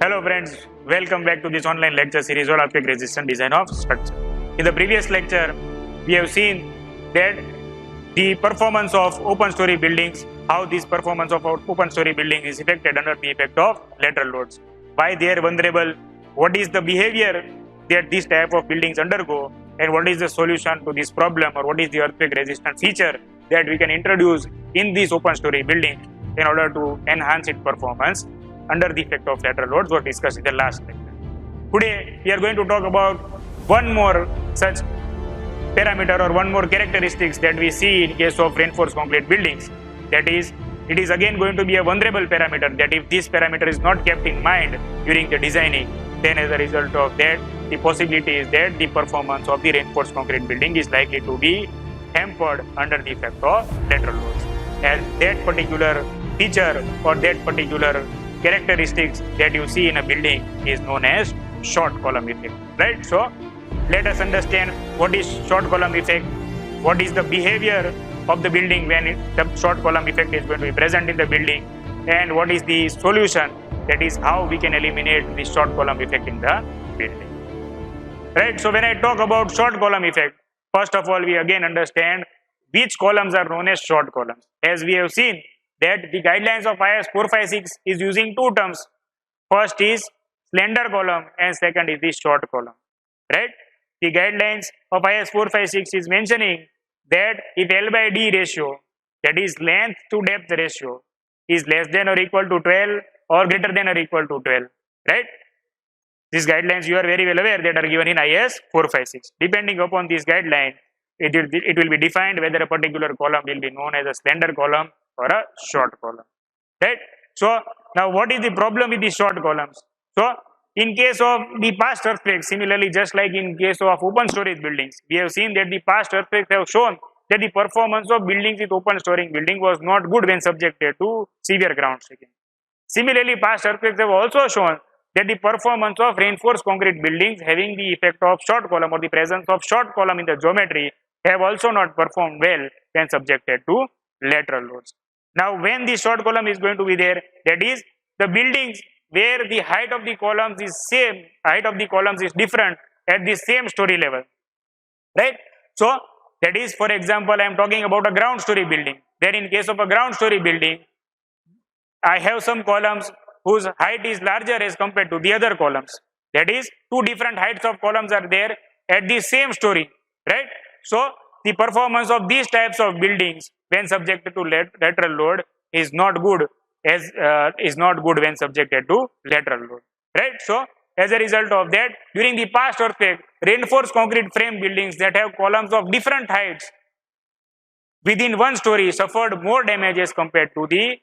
Hello friends, welcome back to this online lecture series on earthquake resistant design of structure. In the previous lecture, we have seen that the performance of open story buildings, how this performance of open story building is affected under the effect of lateral loads. Why they are vulnerable, what is the behavior that this type of buildings undergo, and what is the solution to this problem, or what is the earthquake resistant feature that we can introduce in this open story building in order to enhance its performance under the effect of lateral loads were discussed in the last lecture. Today, we are going to talk about one more such parameter or one more characteristics that we see in case of reinforced concrete buildings. That is, it is again going to be a vulnerable parameter that if this parameter is not kept in mind during the designing, then as a result of that, the possibility is that the performance of the reinforced concrete building is likely to be hampered under the effect of lateral loads. And that particular feature or that particular characteristics that you see in a building is known as short column effect, right? So let us understand what is short column effect, what is the behavior of the building when the short column effect is going to be present in the building, and what is the solution, that is how we can eliminate the short column effect in the building, right? So when I talk about short column effect, first of all we again understand which columns are known as short columns. As we have seen that the guidelines of IS 456 is using two terms. First is slender column and second is the short column, right? The guidelines of IS 456 is mentioning that if L by D ratio, that is length to depth ratio, is less than or equal to 12 or greater than or equal to 12, right? These guidelines you are very well aware that are given in IS 456. Depending upon this guideline, it will be defined whether a particular column will be known as a slender column or a short column, right? So now what is the problem with the short columns? So in case of the past earthquakes, similarly just like in case of open storage buildings, we have seen that the past earthquakes have shown that the performance of buildings with open storing building was not good when subjected to severe ground shaking. Similarly, past earthquakes have also shown that the performance of reinforced concrete buildings having the effect of short column or the presence of short column in the geometry have also not performed well when subjected to lateral loads. Now, when the short column is going to be there, that is the buildings where the height of the columns is same, height of the columns is different at the same story level, right? So that is, for example, I am talking about a ground story building. There, in case of a ground story building, I have some columns whose height is larger as compared to the other columns. That is, two different heights of columns are there at the same story, right? So the performance of these types of buildings when subjected to lateral load is not good when subjected to lateral load, right? So as a result of that, during the past earthquake, reinforced concrete frame buildings that have columns of different heights within one story suffered more damage as compared to the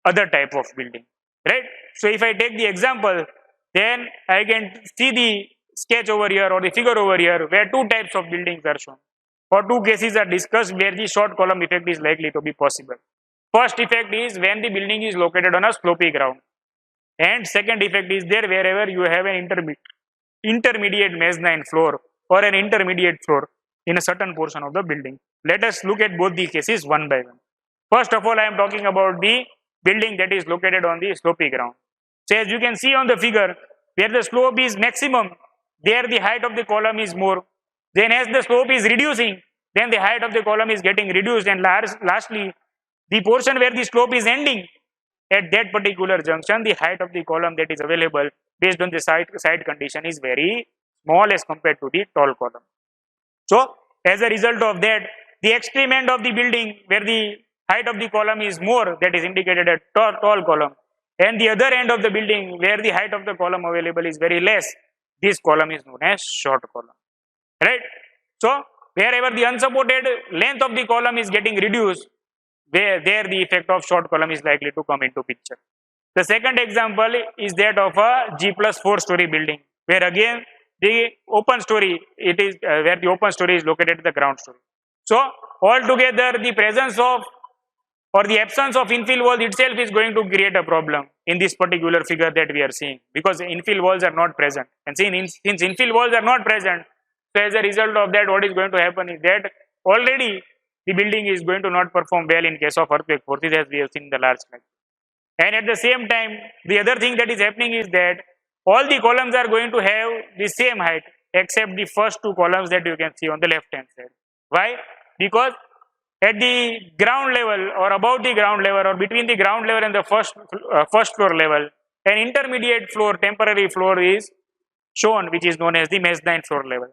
other type of building, right? So if I take the example, then I can see the sketch over here or the figure over here where two types of buildings are shown. For two cases are discussed where the short column effect is likely to be possible. First effect is when the building is located on a slopy ground, and second effect is there wherever you have an intermediate mezzanine floor or an intermediate floor in a certain portion of the building. Let us look at both the cases one by one. First of all, I am talking about the building that is located on the slopy ground. So as you can see on the figure, where the slope is maximum, there the height of the column is more. Then as the slope is reducing, then the height of the column is getting reduced, and lastly, the portion where the slope is ending, at that particular junction, the height of the column that is available based on the site condition is very small as compared to the tall column. So as a result of that, the extreme end of the building where the height of the column is more, that is indicated at tall column, and the other end of the building where the height of the column available is very less, this column is known as short column, right? So wherever the unsupported length of the column is getting reduced, there the effect of short column is likely to come into picture. The second example is that of a G+4 story building, where again the open story, it is where the open story is located at the ground story. So altogether the presence of or the absence of infill walls itself is going to create a problem in this particular figure that we are seeing, because infill walls are not present, and since infill walls are not present, so as a result of that, what is going to happen is that already the building is going to not perform well in case of earthquake forces, as we have seen in the last slide. And at the same time, the other thing that is happening is that all the columns are going to have the same height except the first two columns that you can see on the left hand side. Why? Because at the ground level or above the ground level or between the ground level and the first floor level, an intermediate floor, temporary floor is shown, which is known as the mezzanine floor level,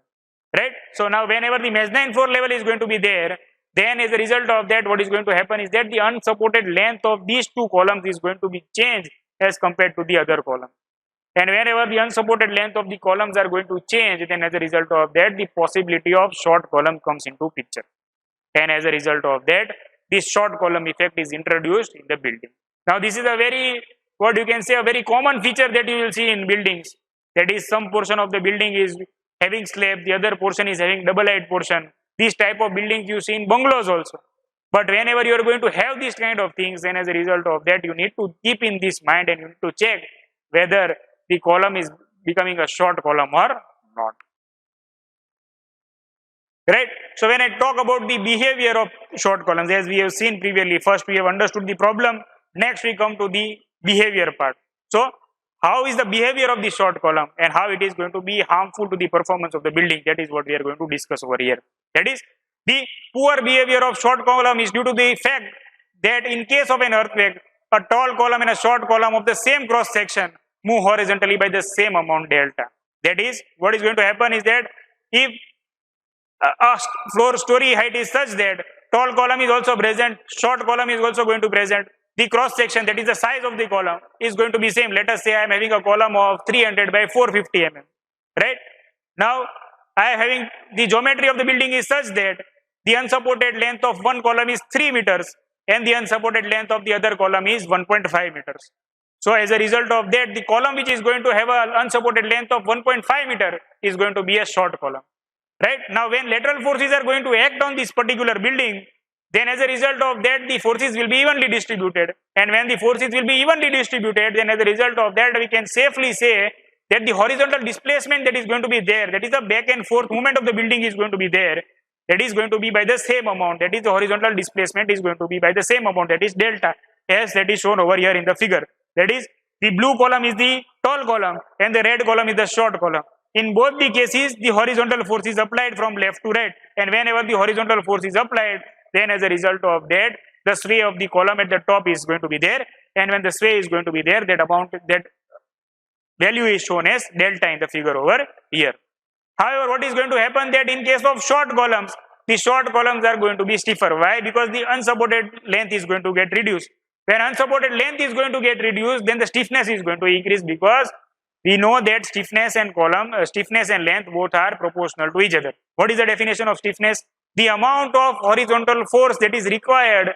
right? So now whenever the mezzanine floor level is going to be there, then as a result of that, what is going to happen is that the unsupported length of these two columns is going to be changed as compared to the other column. And whenever the unsupported length of the columns are going to change, then as a result of that, the possibility of short column comes into picture. And as a result of that, this short column effect is introduced in the building. Now this is a very, what you can say, a very common feature that you will see in buildings. That is, some portion of the building is having slab, the other portion is having double height portion. These type of buildings you see in bungalows also. But whenever you are going to have these kind of things, then as a result of that, you need to keep in this mind and you need to check whether the column is becoming a short column or not. Right? So when I talk about the behavior of short columns, as we have seen previously, first we have understood the problem, next we come to the behavior part. So how is the behavior of the short column and how it is going to be harmful to the performance of the building? That is what we are going to discuss over here. That is, the poor behavior of short column is due to the fact that in case of an earthquake, a tall column and a short column of the same cross section move horizontally by the same amount delta. That is, what is going to happen is that if a floor story height is such that tall column is also present, short column is also going to present, the cross section, that is the size of the column, is going to be same. Let us say I am having a column of 300 by 450 mm, right? Now I am having the geometry of the building is such that the unsupported length of one column is 3 meters and the unsupported length of the other column is 1.5 meters. So as a result of that, the column which is going to have an unsupported length of 1.5 meter is going to be a short column, right? Now when lateral forces are going to act on this particular building, then as a result of that, the forces will be evenly distributed, and when the forces will be evenly distributed, then as a result of that, we can safely say that the horizontal displacement that is going to be there, that is the back and forth movement of the building is going to be there, that is going to be by the same amount, that is the horizontal displacement is going to be by the same amount, that is delta, as that is shown over here in the figure. That is, the blue column is the tall column and the red column is the short column. In both the cases, the horizontal force is applied from left to right, and whenever the horizontal force is applied, then as a result of that, the sway of the column at the top is going to be there, and when the sway is going to be there, that amount, that value is shown as delta in the figure over here. However, what is going to happen that in case of short columns, the short columns are going to be stiffer. Why? Because the unsupported length is going to get reduced. When unsupported length is going to get reduced, then the stiffness is going to increase, because we know that stiffness and length both are proportional to each other. What is the definition of stiffness? The amount of horizontal force that is required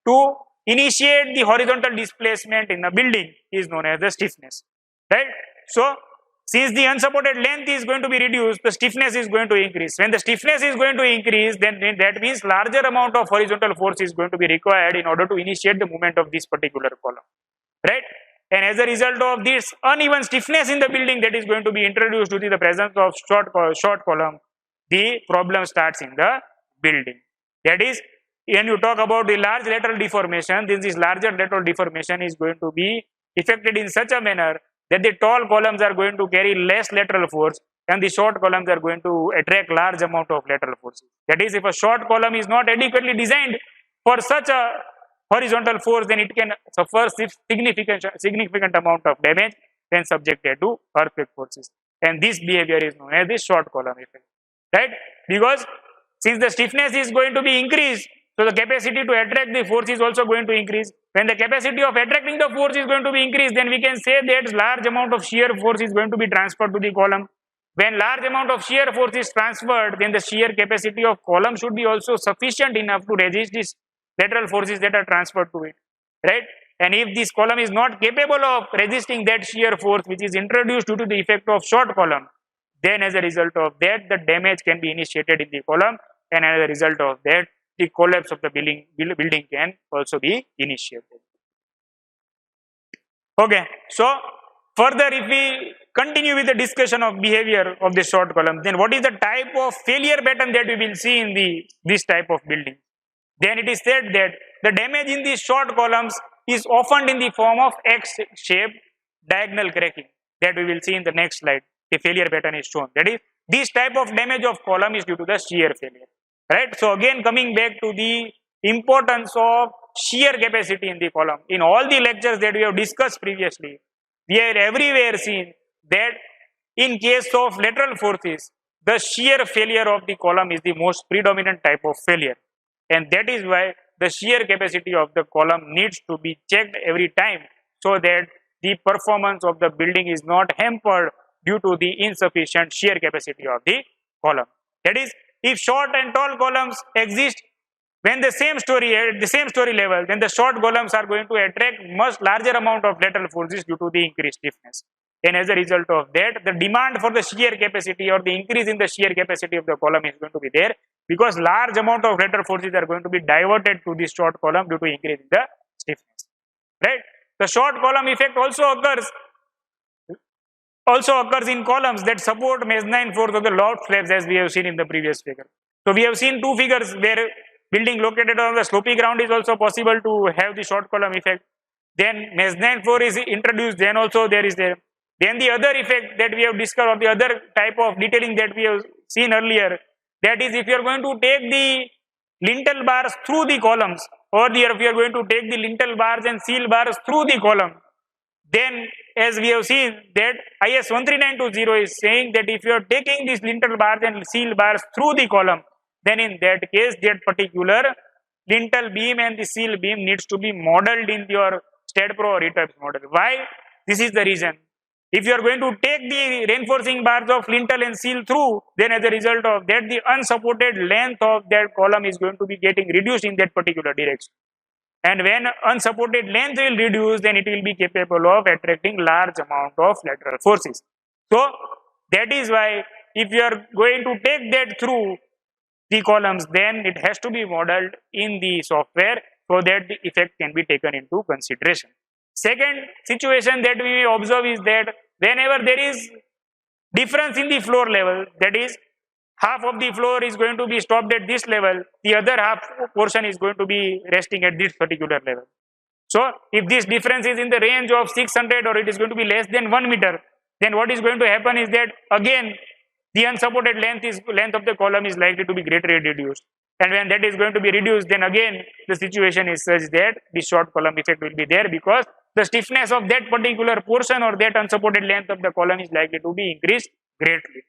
to initiate the horizontal displacement in a building is known as the stiffness, right? So since the unsupported length is going to be reduced, the stiffness is going to increase. When the stiffness is going to increase, then that means larger amount of horizontal force is going to be required in order to initiate the movement of this particular column, right? And as a result of this uneven stiffness in the building that is going to be introduced due to the presence of short column, the problem starts in the building. That is, when you talk about the large lateral deformation, then this larger lateral deformation is going to be effected in such a manner that the tall columns are going to carry less lateral force and the short columns are going to attract large amount of lateral forces. That is, if a short column is not adequately designed for such a horizontal force, then it can suffer significant amount of damage when subjected to earthquake forces. And this behavior is known as the short column effect, right? Because since the stiffness is going to be increased, so the capacity to attract the force is also going to increase. When the capacity of attracting the force is going to be increased, then we can say that large amount of shear force is going to be transferred to the column. When large amount of shear force is transferred, then the shear capacity of column should be also sufficient enough to resist these lateral forces that are transferred to it, right? And if this column is not capable of resisting that shear force which is introduced due to the effect of short column, then as a result of that, the damage can be initiated in the column, and as a result of that, the collapse of the building can also be initiated. Okay, so further if we continue with the discussion of behavior of the short column, then what is the type of failure pattern that we will see in this type of building? Then it is said that the damage in these short columns is often in the form of X-shaped diagonal cracking. that we will see in the next slide. The failure pattern is shown. That is, this type of damage of column is due to the shear failure. Right? So again, coming back to the importance of shear capacity in the column. In all the lectures that we have discussed previously, we have everywhere seen that in case of lateral forces, the shear failure of the column is the most predominant type of failure. And that is why the shear capacity of the column needs to be checked every time, so that the performance of the building is not hampered due to the insufficient shear capacity of the column. That is, if short and tall columns exist when the same story at the same story level, then the short columns are going to attract much larger amount of lateral forces due to the increased stiffness. And as a result of that, the demand for the shear capacity or the increase in the shear capacity of the column is going to be there, because large amount of lateral forces are going to be diverted to this short column due to increase in the stiffness. Right? The short column effect also occurs in columns that support mezzanine force of the loft slabs, as we have seen in the previous figure. So we have seen two figures where building located on the slopy ground is also possible to have the short column effect. Then mezzanine floor is introduced, then also there is there. Then the other effect that we have discussed, or the other type of detailing that we have seen earlier, that is, if you are going to take the lintel bars through the columns, or if you are going to take the lintel bars and seal bars through the column, then as we have seen that IS 13920 is saying that if you are taking these lintel bars and seal bars through the column, then in that case that particular lintel beam and the seal beam needs to be modeled in your STAAD Pro or ETABS model. Why? This is the reason. If you are going to take the reinforcing bars of lintel and seal through, then as a result of that, the unsupported length of that column is going to be getting reduced in that particular direction. And when unsupported length will reduce, then it will be capable of attracting large amount of lateral forces. So that is why if you are going to take that through the columns, then it has to be modeled in the software so that the effect can be taken into consideration. Second situation that we observe is that whenever there is difference in the floor level, that is, half of the floor is going to be stopped at this level, the other half portion is going to be resting at this particular level. So if this difference is in the range of 600 or it is going to be less than 1 meter, then what is going to happen is that again the unsupported length of the column is likely to be greatly reduced. And when that is going to be reduced, then again the situation is such that the short column effect will be there, because the stiffness of that particular portion or that unsupported length of the column is likely to be increased greatly.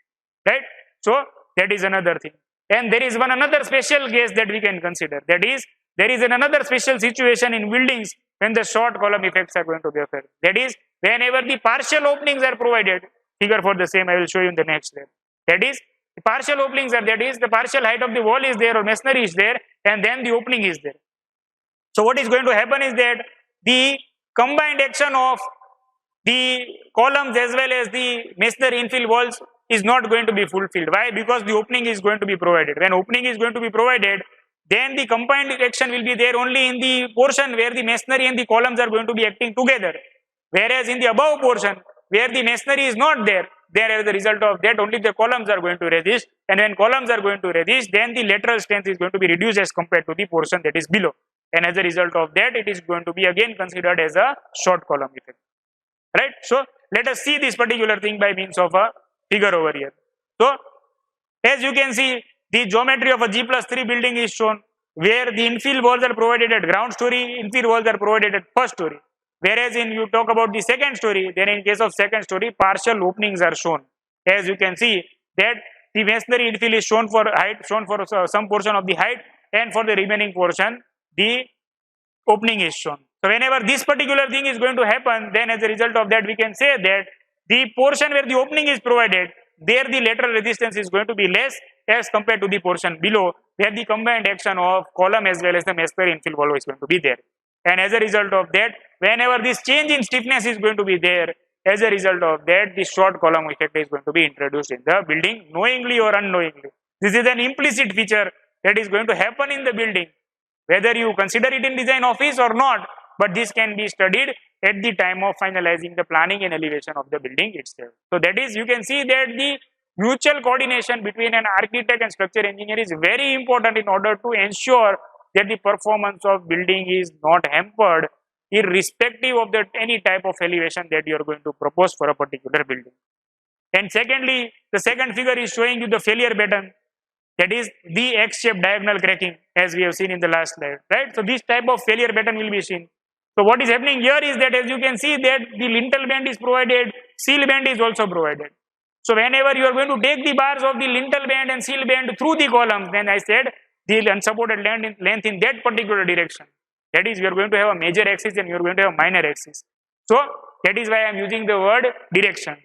Right? So that is another thing. And there is another special case that we can consider. That is, there is another special situation in buildings when the short column effects are going to be occurred. That is, whenever the partial openings are provided, figure for the same I will show you in the next slide. That is, the partial openings are, that is, the partial height of the wall is there or masonry is there, and then the opening is there. So what is going to happen is that the combined action of the columns as well as the masonry infill walls is not going to be fulfilled. Why? Because the opening is going to be provided. When opening is going to be provided, then the combined action will be there only in the portion where the masonry and the columns are going to be acting together. Whereas in the above portion, where the masonry is not there, as a result of that only the columns are going to resist, and when columns are going to resist, then the lateral strength is going to be reduced as compared to the portion that is below, and as a result of that it is going to be again considered as a short column effect. Right? So let us see this particular thing by means of a figure over here. So as you can see, the geometry of a G+3 building is shown, where the infill walls are provided at ground story, infill walls are provided at first story. Whereas in you talk about the second story, then in case of second story, partial openings are shown. As you can see that the masonry infill is shown for height, shown for some portion of the height, and for the remaining portion, the opening is shown. So whenever this particular thing is going to happen, then as a result of that, we can say that the portion where the opening is provided, there the lateral resistance is going to be less as compared to the portion below, where the combined action of column as well as the masonry infill wall is going to be there. And as a result of that, whenever this change in stiffness is going to be there, as a result of that, the short column effect is going to be introduced in the building, knowingly or unknowingly. This is an implicit feature that is going to happen in the building, whether you consider it in design office or not, but this can be studied at the time of finalizing the planning and elevation of the building itself. So that is, you can see that the mutual coordination between an architect and structure engineer is very important in order to ensure that the performance of building is not hampered irrespective of any type of elevation that you are going to propose for a particular building. And secondly, the second figure is showing you the failure pattern, that is the X-shaped diagonal cracking, as we have seen in the last slide, right? So this type of failure pattern will be seen. So what is happening here is that, as you can see, that the lintel band is provided, seal band is also provided. So whenever you are going to take the bars of the lintel band and seal band through the columns, then I said the unsupported length in that particular direction. That is, we are going to have a major axis and you are going to have a minor axis. So that is why I am using the word direction,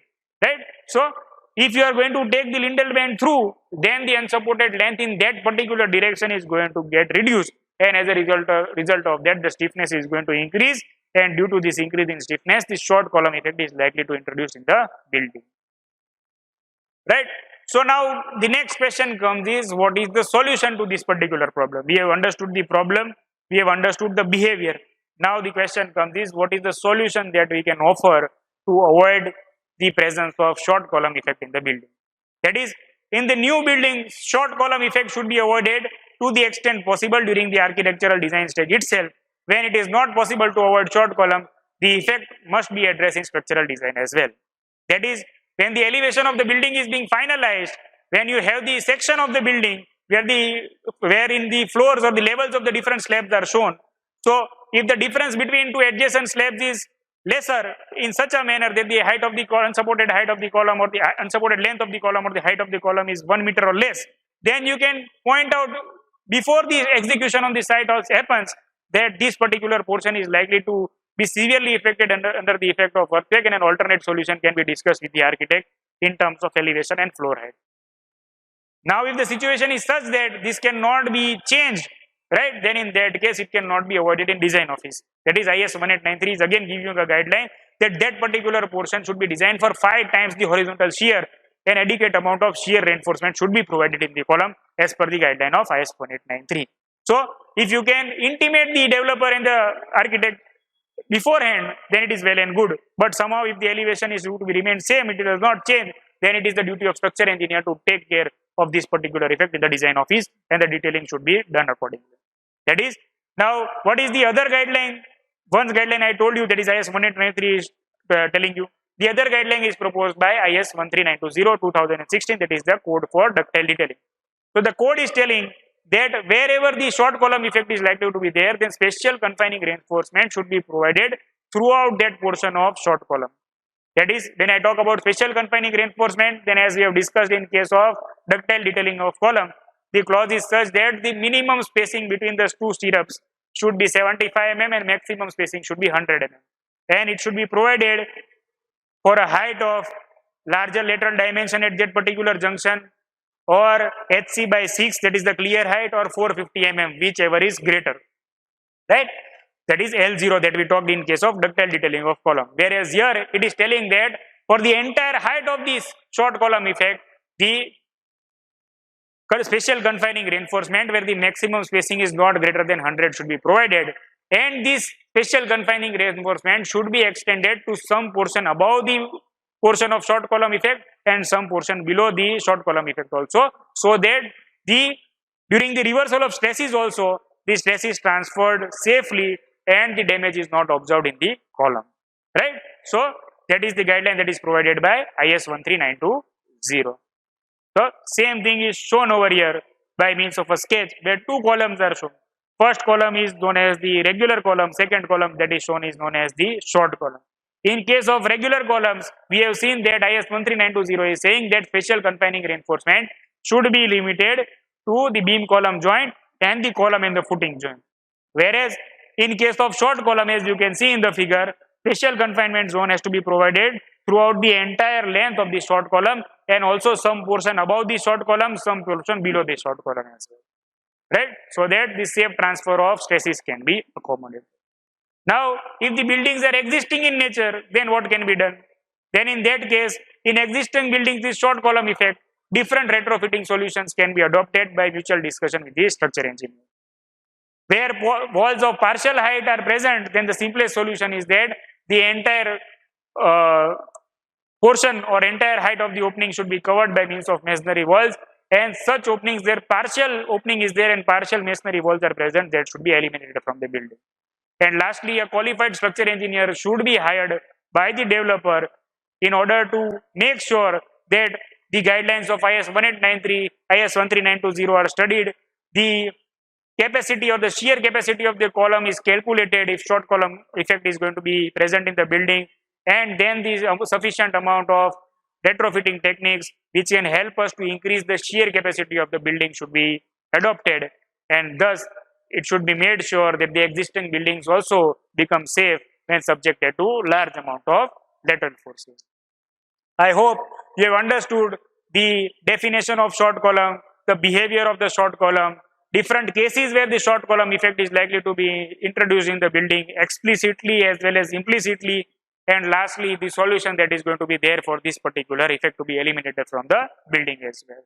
right? So if you are going to take the lintel band through, then the unsupported length in that particular direction is going to get reduced, and as a result of that, the stiffness is going to increase, and due to this increase in stiffness, the short column effect is likely to introduce in the building, right? So now the next question comes is, what is the solution to this particular problem? We have understood the problem, we have understood the behavior. Now the question comes is, what is the solution that we can offer to avoid the presence of short column effect in the building? That is, in the new building, short column effect should be avoided to the extent possible during the architectural design stage itself. When it is not possible to avoid short column, the effect must be addressed in structural design as well. That is, when the elevation of the building is being finalized, when you have the section of the building wherein the floors or the levels of the different slabs are shown. So if the difference between two adjacent slabs is lesser in such a manner that the height of the unsupported height of the column or the unsupported length of the column or the height of the column is 1 meter or less, then you can point out before the execution on the site also happens that this particular portion is likely to be severely affected under the effect of earthquake, and an alternate solution can be discussed with the architect in terms of elevation and floor height. Now if the situation is such that this cannot be changed, right, then in that case it cannot be avoided in design office. That is, IS 1893 is again giving you a guideline that that particular portion should be designed for 5 times the horizontal shear. An adequate amount of shear reinforcement should be provided in the column as per the guideline of IS 1893. So if you can intimate the developer and the architect beforehand, then it is well and good. But somehow if the elevation is to be remain same, it does not change, then it is the duty of structure engineer to take care of this particular effect in the design office, and the detailing should be done accordingly. That is, now what is the other guideline? One guideline I told you, that is IS 1893 is telling you. The other guideline is proposed by IS 13920 2016, that is the code for ductile detailing. So the code is telling that wherever the short column effect is likely to be there, then special confining reinforcement should be provided throughout that portion of short column. That is, when I talk about special confining reinforcement, then as we have discussed in case of ductile detailing of column, the clause is such that the minimum spacing between the two stirrups should be 75 mm and maximum spacing should be 100 mm. And it should be provided for a height of larger lateral dimension at that particular junction, or HC by 6, that is the clear height, or 450 mm, whichever is greater, right? That is L0 that we talked in case of ductile detailing of column. Whereas here it is telling that for the entire height of this short column effect, the special confining reinforcement where the maximum spacing is not greater than 100 should be provided, and this special confining reinforcement should be extended to some portion above the portion of short column effect and some portion below the short column effect also, so that during the reversal of stresses also, the stress is transferred safely and the damage is not observed in the column, right? So that is the guideline that is provided by IS 13920. So same thing is shown over here by means of a sketch where 2 columns are shown. First column is known as the regular column, second column that is shown is known as the short column. In case of regular columns, we have seen that IS 13920 is saying that special confining reinforcement should be limited to the beam column joint and the column and the footing joint. Whereas in case of short column, as you can see in the figure, special confinement zone has to be provided throughout the entire length of the short column, and also some portion above the short column, some portion below the short column as well, right? So that the safe transfer of stresses can be accommodated. Now, if the buildings are existing in nature, then what can be done? Then in that case, in existing buildings, this short column effect, different retrofitting solutions can be adopted by mutual discussion with the structure engineer. Where walls of partial height are present, then the simplest solution is that the entire portion or entire height of the opening should be covered by means of masonry walls, and such openings, their partial opening is there and partial masonry walls are present, that should be eliminated from the building. And lastly, a qualified structure engineer should be hired by the developer in order to make sure that the guidelines of IS 1893, IS 13920 are studied. The capacity or the shear capacity of the column is calculated if short column effect is going to be present in the building, and then the sufficient amount of retrofitting techniques which can help us to increase the shear capacity of the building should be adopted, and thus it should be made sure that the existing buildings also become safe when subjected to large amount of lateral forces. I hope you have understood the definition of short column, the behavior of the short column, different cases where the short column effect is likely to be introduced in the building explicitly as well as implicitly, and lastly the solution that is going to be there for this particular effect to be eliminated from the building as well.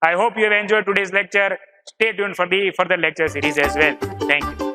I hope you have enjoyed today's lecture. Stay tuned for the further lecture series as well. Thank you.